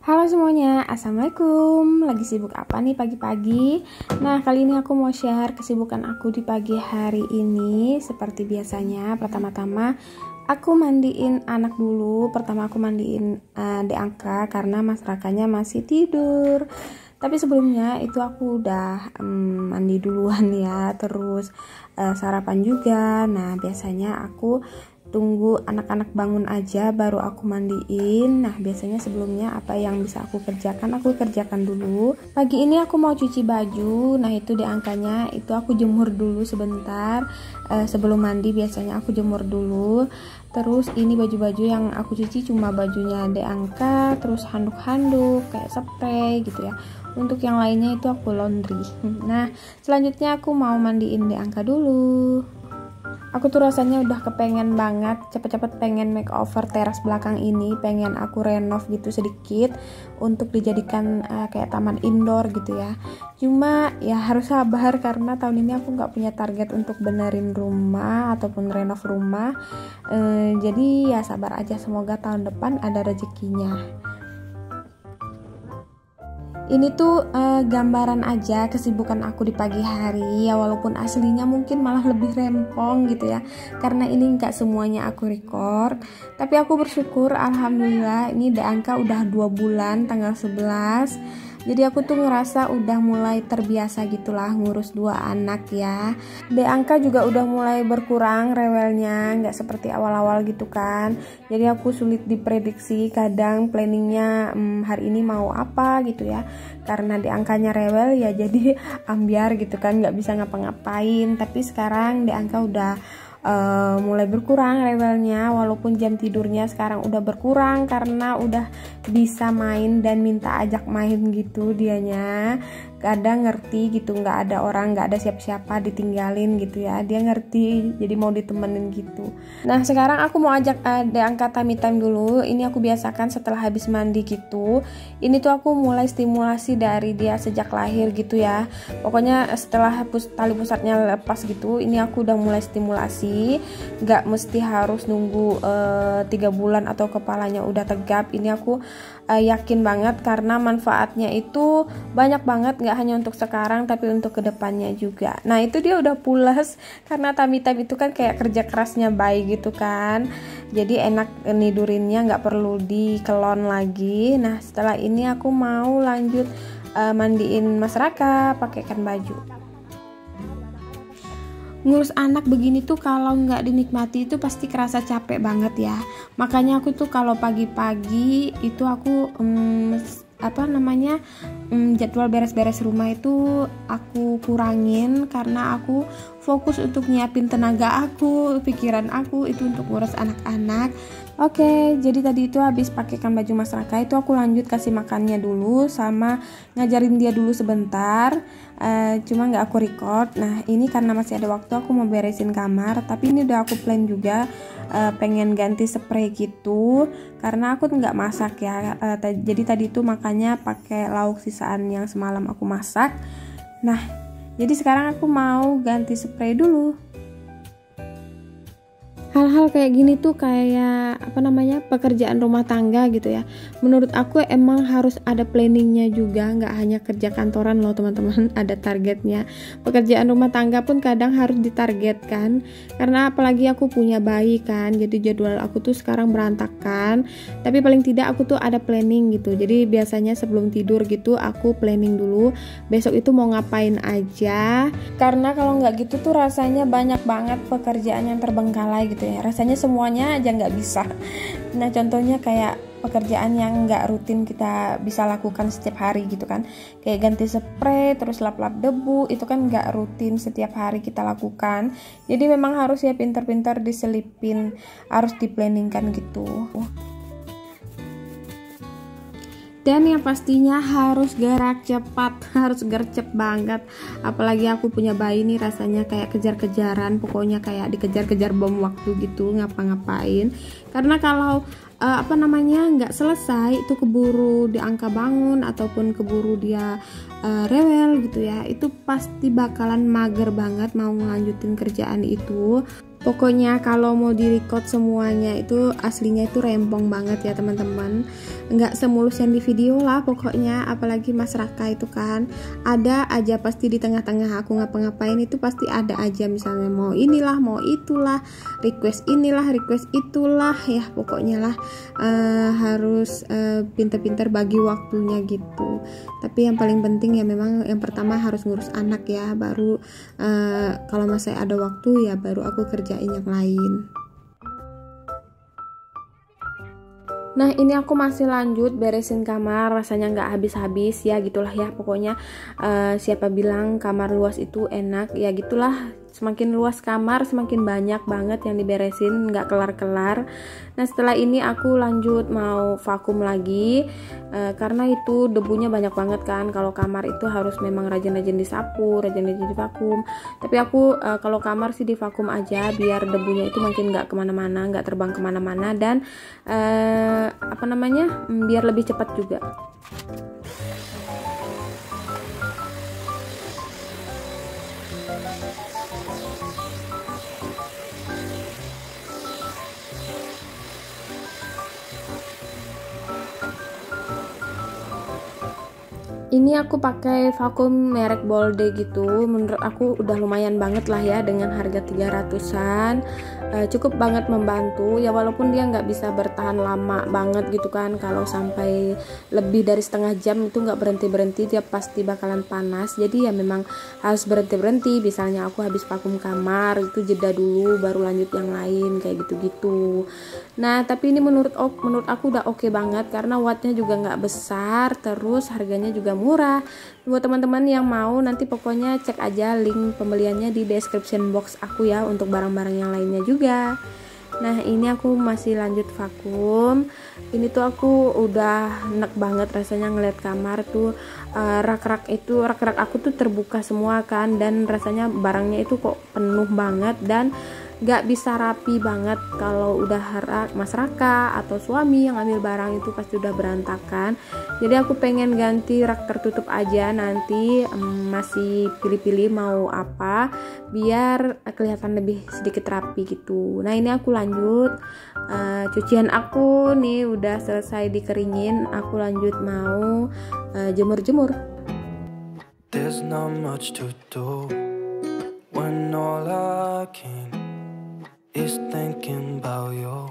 Halo semuanya, assalamualaikum. Lagi sibuk apa nih pagi-pagi? Nah, kali ini aku mau share kesibukan aku di pagi hari ini. Seperti biasanya, pertama-tama aku mandiin anak dulu. Pertama aku mandiin Dek Angka karena Mas Rakanya masih tidur. Tapi sebelumnya itu aku udah mandi duluan ya, terus sarapan juga. Nah, biasanya aku tunggu anak-anak bangun aja baru aku mandiin. Nah, biasanya sebelumnya apa yang bisa aku kerjakan dulu. Pagi ini aku mau cuci baju. Nah, itu Dek Angkanya itu aku jemur dulu sebentar. Sebelum mandi biasanya aku jemur dulu. Terus ini baju-baju yang aku cuci cuma bajunya Dek Angka, terus handuk-handuk kayak spray gitu ya. Untuk yang lainnya itu aku laundry. Nah, selanjutnya aku mau mandiin Dek Angka dulu. Aku tuh rasanya udah kepengen banget cepet-cepet pengen makeover teras belakang ini, pengen aku renov gitu sedikit untuk dijadikan kayak taman indoor gitu ya. Cuma ya harus sabar karena tahun ini aku nggak punya target untuk benerin rumah ataupun renov rumah. Jadi ya sabar aja, semoga tahun depan ada rezekinya. Ini tuh gambaran aja kesibukan aku di pagi hari ya, walaupun aslinya mungkin malah lebih rempong gitu ya, karena ini nggak semuanya aku record. Tapi aku bersyukur, alhamdulillah ini Dek Angka udah 2 bulan tanggal 11. Jadi aku tuh ngerasa udah mulai terbiasa gitulah ngurus 2 anak ya. Dek Angka juga udah mulai berkurang rewelnya, nggak seperti awal-awal gitu kan. Jadi aku sulit diprediksi, kadang planningnya hari ini mau apa gitu ya. Karena Dek Angkanya rewel ya jadi ambiar gitu kan, nggak bisa ngapa-ngapain. Tapi sekarang Dek Angka udah mulai berkurang rewelnya, walaupun jam tidurnya sekarang udah berkurang karena udah bisa main dan minta ajak main gitu dianya. Kadang ngerti gitu, nggak ada orang, nggak ada siapa-siapa, ditinggalin gitu ya, dia ngerti jadi mau ditemenin gitu. Nah, sekarang aku mau ajak Dek Angka tummy time dulu. Ini aku biasakan setelah habis mandi gitu. Ini tuh aku mulai stimulasi dari dia sejak lahir gitu ya. Pokoknya setelah tali pusatnya lepas gitu, ini aku udah mulai stimulasi. Nggak mesti harus nunggu 3 bulan atau kepalanya udah tegap. Ini aku yakin banget karena manfaatnya itu banyak banget, nggak hanya untuk sekarang tapi untuk kedepannya juga. Nah, itu dia udah pulas karena tummy time itu kan kayak kerja kerasnya bayi gitu kan, jadi enak nidurinnya, nggak perlu dikelon lagi. Nah, setelah ini aku mau lanjut mandiin Mas Raka, pakaikan baju. Ngurus anak begini tuh kalau nggak dinikmati itu pasti kerasa capek banget ya. Makanya aku tuh kalau pagi-pagi itu aku jadwal beres-beres rumah itu aku kurangin karena aku fokus untuk nyiapin tenaga aku, pikiran aku itu untuk ngurus anak-anak. Oke, jadi tadi itu habis pakaikan baju Mas Raka itu aku lanjut kasih makannya dulu sama ngajarin dia dulu sebentar. Cuma nggak aku record. Nah, ini karena masih ada waktu aku mau beresin kamar, tapi ini udah aku plan juga pengen ganti spray gitu karena aku nggak masak ya. Jadi tadi itu makannya pakai lauk sisaan yang semalam aku masak. Nah, jadi sekarang aku mau ganti spray dulu. Hal-hal kayak gini tuh kayak pekerjaan rumah tangga gitu ya. Menurut aku emang harus ada planningnya juga, nggak hanya kerja kantoran loh teman-teman, ada targetnya. Pekerjaan rumah tangga pun kadang harus ditargetkan karena apalagi aku punya bayi kan, jadi jadwal aku tuh sekarang berantakan. Tapi paling tidak aku tuh ada planning gitu. Jadi biasanya sebelum tidur gitu aku planning dulu besok itu mau ngapain aja, karena kalau nggak gitu tuh rasanya banyak banget pekerjaan yang terbengkalai gitu ya, rasanya semuanya aja nggak bisa. Nah, contohnya kayak pekerjaan yang nggak rutin kita bisa lakukan setiap hari gitu kan, kayak ganti spray terus lap-lap debu, itu kan nggak rutin setiap hari kita lakukan. Jadi memang harus ya pintar-pintar diselipin, harus diplanningkan gitu. Dan yang pastinya harus gerak cepat, harus gercep banget. Apalagi aku punya bayi nih, rasanya kayak kejar-kejaran, pokoknya kayak dikejar-kejar bom waktu gitu ngapa-ngapain. Karena kalau nggak selesai itu keburu diangka bangun ataupun keburu dia rewel gitu ya, itu pasti bakalan mager banget mau ngelanjutin kerjaan itu. Pokoknya kalau mau direcord semuanya itu aslinya itu rempong banget ya teman-teman, nggak semulus yang di video lah pokoknya. Apalagi Mas Raka itu kan ada aja pasti di tengah-tengah aku ngapa-ngapain itu pasti ada aja, misalnya mau inilah mau itulah, request inilah request itulah ya, pokoknya lah harus pinter-pinter bagi waktunya gitu. Tapi yang paling penting ya memang yang pertama harus ngurus anak ya, baru kalau masih ada waktu ya baru aku kerjain yang lain. Nah ini aku masih lanjut beresin kamar, rasanya nggak habis-habis ya gitulah ya pokoknya. Siapa bilang kamar luas itu enak, ya gitulah, semakin luas kamar semakin banyak banget yang diberesin, nggak kelar-kelar. Nah setelah ini aku lanjut mau vakum lagi, karena itu debunya banyak banget kan. Kalau kamar itu harus memang rajin-rajin disapu, rajin-rajin divakum. Tapi aku kalau kamar sih divakum aja biar debunya itu makin nggak kemana-mana, nggak terbang kemana-mana, dan biar lebih cepat juga. Ini aku pakai vakum merek Bolde gitu, menurut aku udah lumayan banget lah ya dengan harga 300-an. Cukup banget membantu ya, walaupun dia nggak bisa bertahan lama banget gitu kan. Kalau sampai lebih dari setengah jam itu nggak berhenti-berhenti, dia pasti bakalan panas. Jadi ya memang harus berhenti-berhenti, misalnya aku habis vakum kamar itu jeda dulu baru lanjut yang lain kayak gitu-gitu. Nah tapi ini menurut aku udah oke banget karena wattnya juga nggak besar, terus harganya juga murah. Buat teman-teman yang mau nanti pokoknya cek aja link pembeliannya di description box aku ya untuk barang-barang yang lainnya juga. Nah ini aku masih lanjut vakum. Ini tuh aku udah enak banget rasanya ngeliat kamar tuh, rak-rak aku tuh terbuka semua kan, dan rasanya barangnya itu kok penuh banget dan gak bisa rapi banget. Kalau udah Mas Raka atau suami yang ambil barang itu pasti udah berantakan. Jadi aku pengen ganti rak tertutup aja, nanti masih pilih-pilih mau apa biar kelihatan lebih sedikit rapi gitu. Nah ini aku lanjut, cucian aku nih udah selesai dikeringin, aku lanjut mau jemur-jemur. There's not much to do when all I can is thinking about you,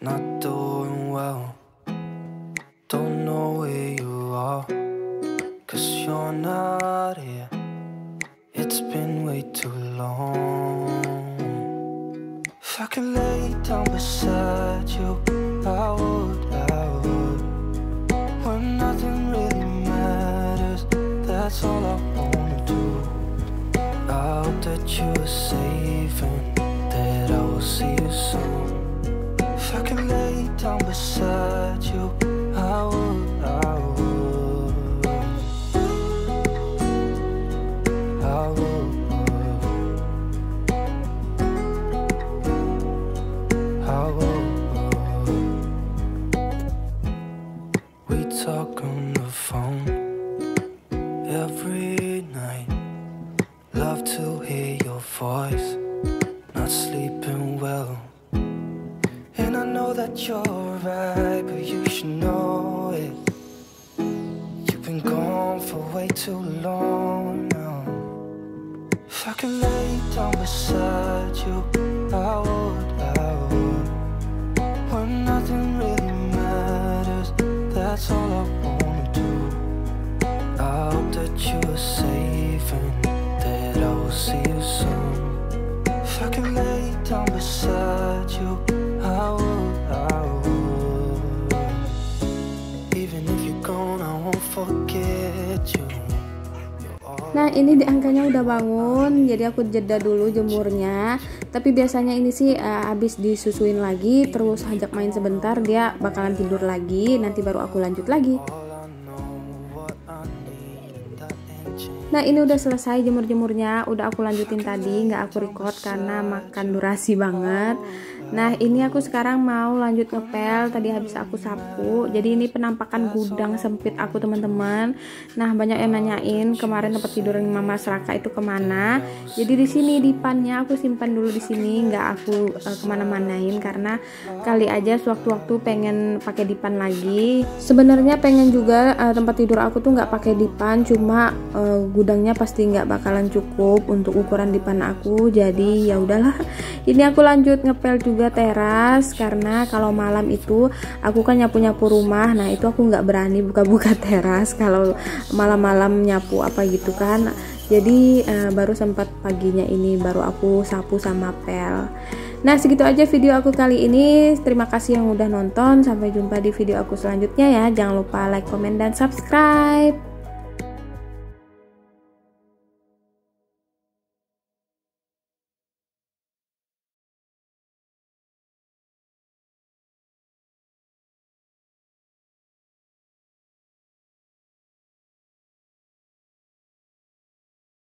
not doing well. Don't know where you are, 'cause you're not here. It's been way too long. If I could lay down beside you, I would. When nothing really matters, that's all I wanna do. I hope that you are safe and that I will see you soon. If I can lay down beside you, I would. We talk on the phone every night. Love to hear your voice. Not sleeping well, and I know that you're right, but you should know it. You've been gone for way too long now. If I could lay down beside you, I would. When nothing really matters, that's all I wanna do. I hope that you are safe and that I will see you soon. If I can lay down beside you, I would. Even if you're gone, I won't forget you. You're all Nah ini diangkanya udah bangun, jadi aku jeda dulu jemurnya. Tapi biasanya ini sih habis disusuin lagi, terus ajak main sebentar, dia bakalan tidur lagi. Nanti baru aku lanjut lagi. Nah ini udah selesai jemur-jemurnya, udah aku lanjutin tadi, nggak aku record karena makan durasi banget. Nah ini aku sekarang mau lanjut ngepel, tadi habis aku sapu. Jadi ini penampakan gudang sempit aku teman-teman. Nah banyak yang nanyain kemarin tempat tidur Mama Raka itu kemana. Jadi di sini dipannya aku simpan dulu di sini, nggak aku kemana-manain karena kali aja sewaktu-waktu pengen pakai dipan lagi. Sebenarnya pengen juga tempat tidur aku tuh nggak pakai dipan, cuma gudangnya pasti nggak bakalan cukup untuk ukuran dipan aku. Jadi ya udahlah, ini aku lanjut ngepel juga teras karena kalau malam itu aku kan nyapu-nyapu rumah. Nah itu aku nggak berani buka-buka teras kalau malam-malam nyapu apa gitu kan. Jadi baru sempat paginya ini baru aku sapu sama pel. Nah segitu aja video aku kali ini. Terima kasih yang udah nonton. Sampai jumpa di video aku selanjutnya ya. Jangan lupa like, komen, dan subscribe.